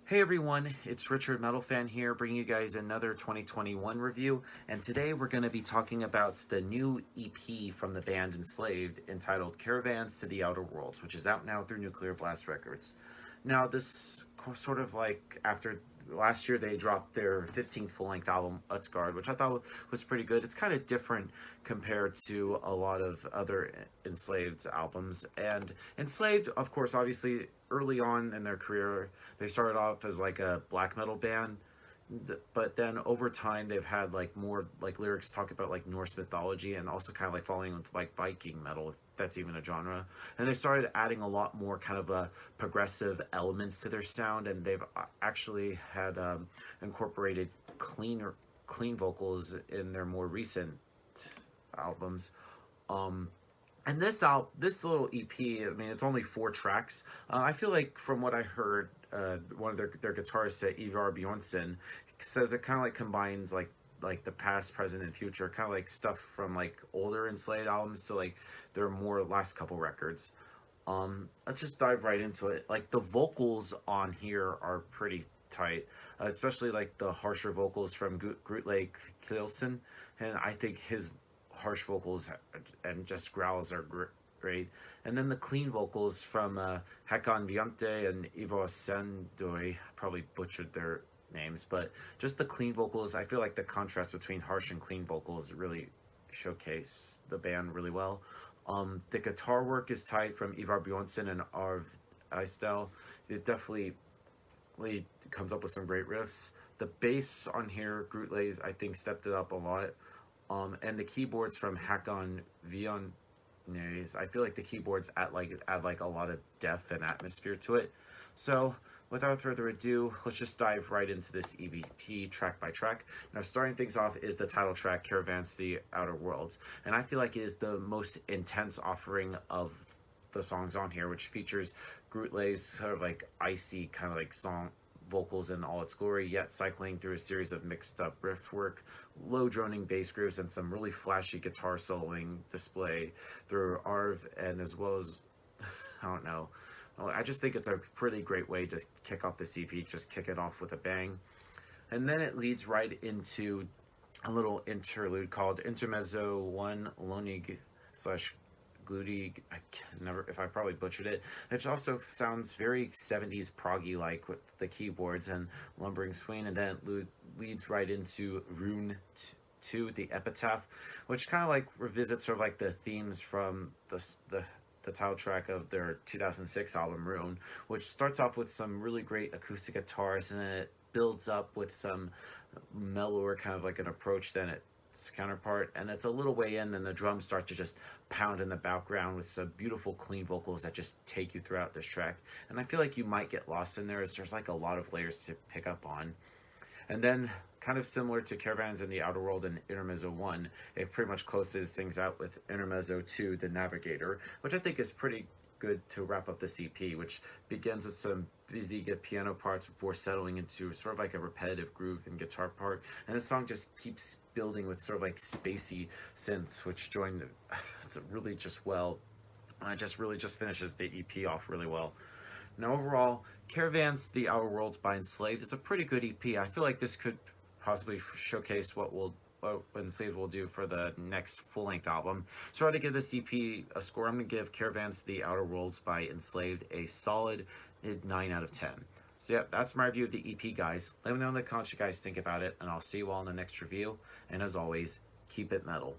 Hey everyone, it's Richard Metal Fan here, bringing you guys another 2021 review, and today we're going to be talking about the new EP from the band Enslaved, entitled Caravans to the Outer Worlds, which is out now through Nuclear Blast Records. Now, this sort of like after last year they dropped their 15th full-length album, Utgard, which I thought was pretty good. It's kind of different compared to a lot of other Enslaved albums. And Enslaved, of course, obviously early on in their career, they started off as like a black metal band, but then over time they've had like more like lyrics talk about like Norse mythology and also kind of like falling with like Viking metal, if that's even a genre. And they started adding a lot more kind of progressive elements to their sound, and they've actually had incorporated clean vocals in their more recent albums. um and this little EP, I mean, it's only 4 tracks. I feel like from what I heard, one of their guitarists, Ivar Bjornsson, says it kind of like combines like the past, present, and future, kind of like stuff from like older Enslaved albums to like their more last couple records. Let's just dive right into it. Like the vocals on here are pretty tight, especially like the harsher vocals from Grutle Kielsen, and I think his harsh vocals and just growls are great. And then the clean vocals from Hakan Viante and Ivo Sendoy, probably butchered their names, but just the clean vocals, I feel like the contrast between harsh and clean vocals really showcase the band really well. The guitar work is tight from Ivar Bjornsson and Arv Eistel. It definitely comes up with some great riffs. The bass on here, Grutle's, I think stepped it up a lot. And the keyboards from Hakan Viannes, I feel like the keyboards add like a lot of depth and atmosphere to it. So without further ado, let's just dive right into this EVP track by track. Now, starting things off is the title track, Caravans to the Outer Worlds, and I feel like it is the most intense offering of the songs on here, which features Grutle's sort of like icy kind of like song vocals in all its glory, yet cycling through a series of mixed up riff work, low droning bass grooves, and some really flashy guitar soloing display through Arv, and as well as, I don't know, I just think it's a pretty great way to kick off the CP, just kick it off with a bang. And then it leads right into a little interlude called Intermezzo 1 Lonig slash Gludi, I can never, if I probably butchered it, which also sounds very 70s proggy like with the keyboards and lumbering swing. And then it leads right into Rune 2, the Epitaph, which kind of like revisits sort of like the themes from the title track of their 2006 album Rune, which starts off with some really great acoustic guitars, and then it builds up with some mellower kind of like an approach than its counterpart, and it's a little way in, then the drums start to just pound in the background with some beautiful clean vocals that just take you throughout this track. And I feel like you might get lost in there, as there's like a lot of layers to pick up on. And then, kind of similar to Caravans in the Outer World and Intermezzo 1, it pretty much closes things out with Intermezzo 2, the Navigator, which I think is pretty good to wrap up the CP, which begins with some busy piano parts before settling into sort of like a repetitive groove and guitar part. And the song just keeps building with sort of like spacey synths, which join it's really just well. It just really just finishes the EP off really well. Now, overall, Caravans The Outer Worlds by Enslaved, it's a pretty good EP. I feel like this could possibly showcase what Enslaved will do for the next full-length album. So to give this EP a score, I'm going to give Caravans The Outer Worlds by Enslaved a solid 9 out of 10. So yeah, that's my review of the EP, guys. Let me know in the comments what you guys think about it, and I'll see you all in the next review. And as always, keep it metal.